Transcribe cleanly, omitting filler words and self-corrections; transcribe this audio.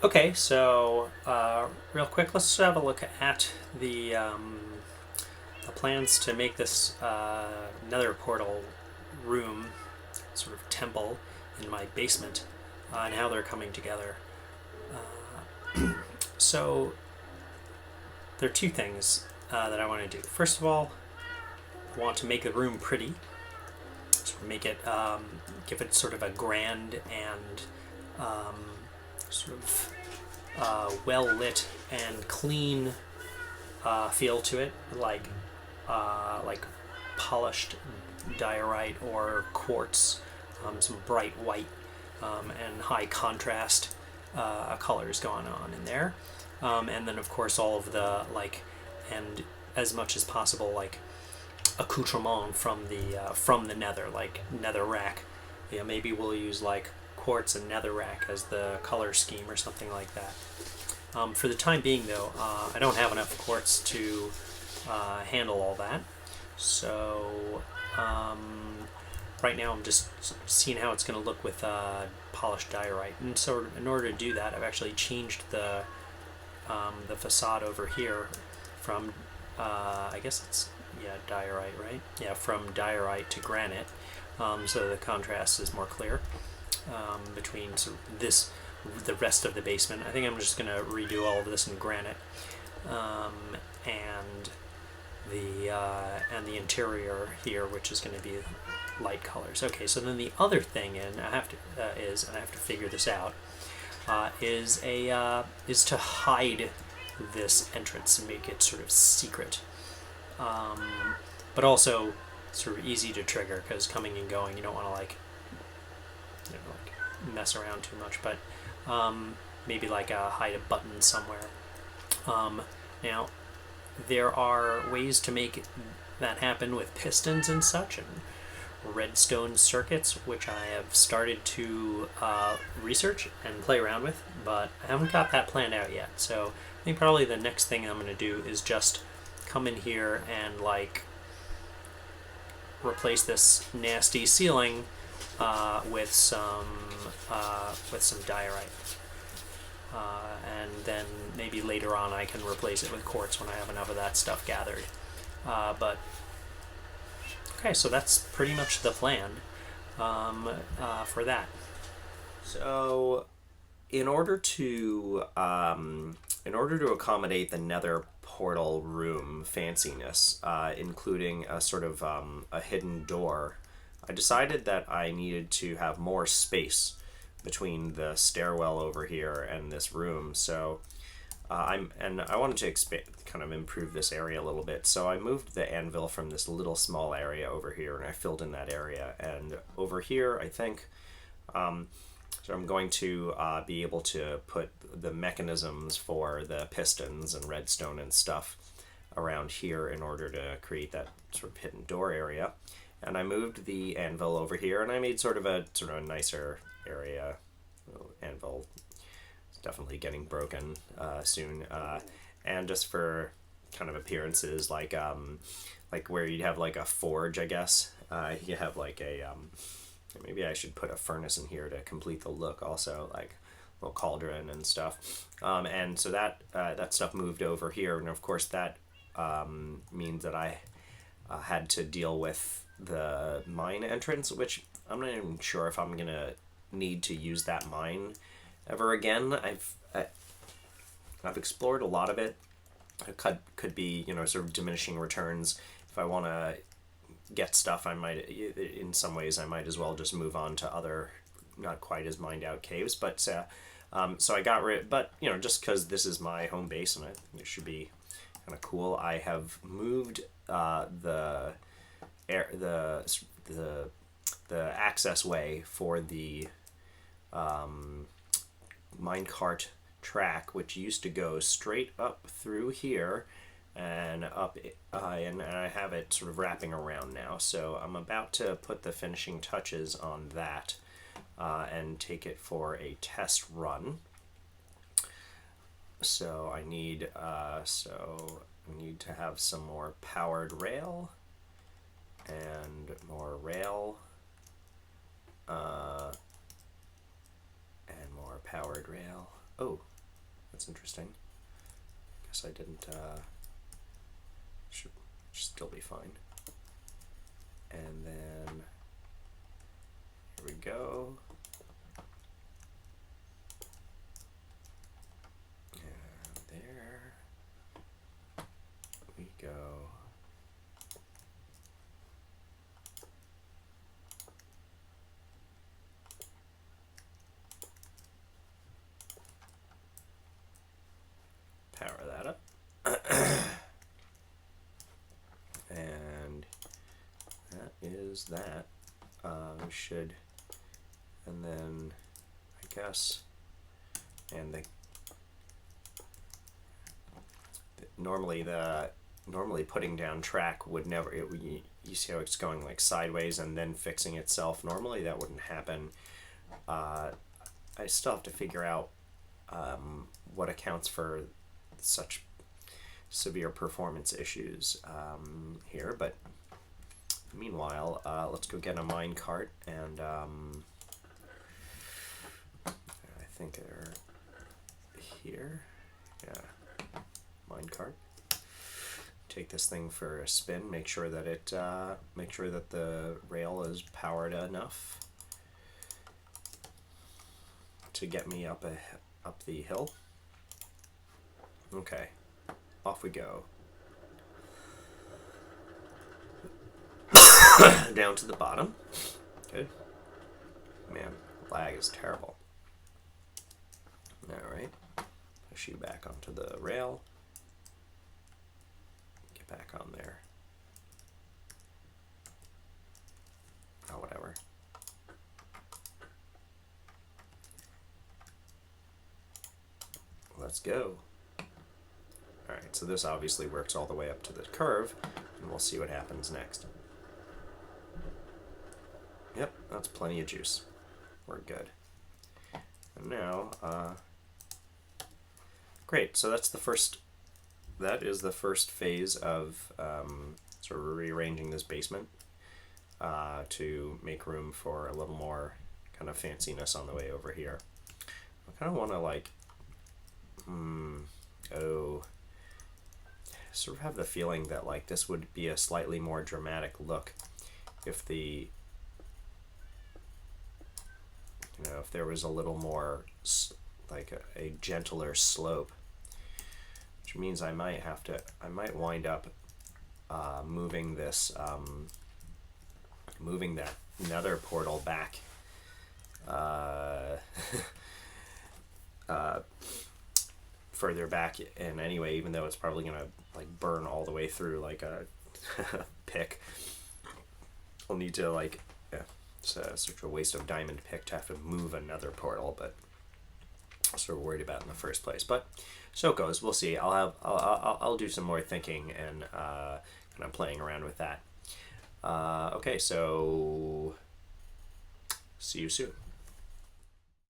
Okay, so real quick, let's have a look at the plans to make this Nether Portal room, sort of temple, in my basement, and how they're coming together. So there are two things that I want to do. First of all, I want to make the room pretty, sort of make it, give it sort of a grand and sort of well lit and clean feel to it, like polished diorite or quartz, some bright white and high contrast colors going on in there, and then of course all of the and as much as possible accoutrement from the nether, like nether rack. Yeah, maybe we'll use like quartz and nether rack as the color scheme or something like that. For the time being, though, I don't have enough quartz to handle all that. So right now I'm just seeing how it's going to look with polished diorite. And so in order to do that, I've actually changed the facade over here from I guess it's diorite, right? Yeah, from diorite to granite, so the contrast is more clear between sort of the rest of the basement. I think I'm just going to redo all of this in granite, and the interior here, which is going to be light colors. Okay, so then the other thing, and I have to figure this out, is to hide this entrance and make it sort of secret, but also sort of easy to trigger because coming and going, you don't want to mess around too much, but maybe hide a button somewhere. Now, there are ways to make that happen with pistons and such, and redstone circuits, which I have started to research and play around with, but I haven't got that planned out yet. So I think probably the next thing I'm going to do is just come in here and replace this nasty ceiling with some diorite, and then maybe later on I can replace it with quartz when I have enough of that stuff gathered. But okay, so that's pretty much the plan for that. So, in order to accommodate the Nether Portal room fanciness, including a sort of a hidden door, I decided that I needed to have more space between the stairwell over here and this room. So I wanted to kind of improve this area a little bit. So I moved the anvil from this little small area over here, and I filled in that area. And over here, I think, so I'm going to be able to put the mechanisms for the pistons and redstone and stuff around here in order to create that sort of hidden door area. And I moved the anvil over here, and I made sort of a nicer area. Anvil is definitely getting broken soon, and just for kind of appearances, like where you'd have like a forge, I guess. You have like a maybe I should put a furnace in here to complete the look, also like a little cauldron and stuff. And so that stuff moved over here, and of course that means that I had to deal with the mine entrance, which I'm not even sure if I'm gonna need to use that mine ever again. I've explored a lot of it. It could be sort of diminishing returns. If I want to get stuff, I might, in some ways, I might as well just move on to other not quite as mined out caves. But so I got rid. But just because this is my home base and it should be kind of cool, I have moved the access way for the minecart track, which used to go straight up through here and up, and I have it sort of wrapping around now. So I'm about to put the finishing touches on that and take it for a test run. So I need to have some more powered rail and more rail and more powered rail. Oh, That's interesting. Guess I didn't, should still be fine. And then, here we go. And there we go. Power that up. And that is that. Should, and then I guess, and normally putting down track would never, you see how it's going like sideways and then fixing itself. Normally that wouldn't happen. I still have to figure out what accounts for such severe performance issues here, but meanwhile, let's go get a mine cart, and I think they're here. Yeah, mine cart. Take this thing for a spin. Make sure that the rail is powered enough to get me up the hill. Okay, off we go. Down to the bottom. Good. Man, lag is terrible. Alright. Push you back onto the rail. Get back on there. Oh, whatever. Let's go. Alright, so this obviously works all the way up to the curve, and we'll see what happens next. Yep, that's plenty of juice. We're good. And now, great, so that is the first phase of sort of rearranging this basement to make room for a little more kind of fanciness on the way over here. I kind of want to like, sort of have the feeling that like this would be a slightly more dramatic look if the, if there was a little more like a gentler slope, which means I might wind up moving that nether portal back further back in anyway, even though it's probably gonna like burn all the way through like a pick. I'll need to like, it's such a waste of diamond pick to have to move another portal, but I was sort of worried about in the first place. But so it goes. We'll see. I'll do some more thinking and kind of playing around with that. Okay, so see you soon.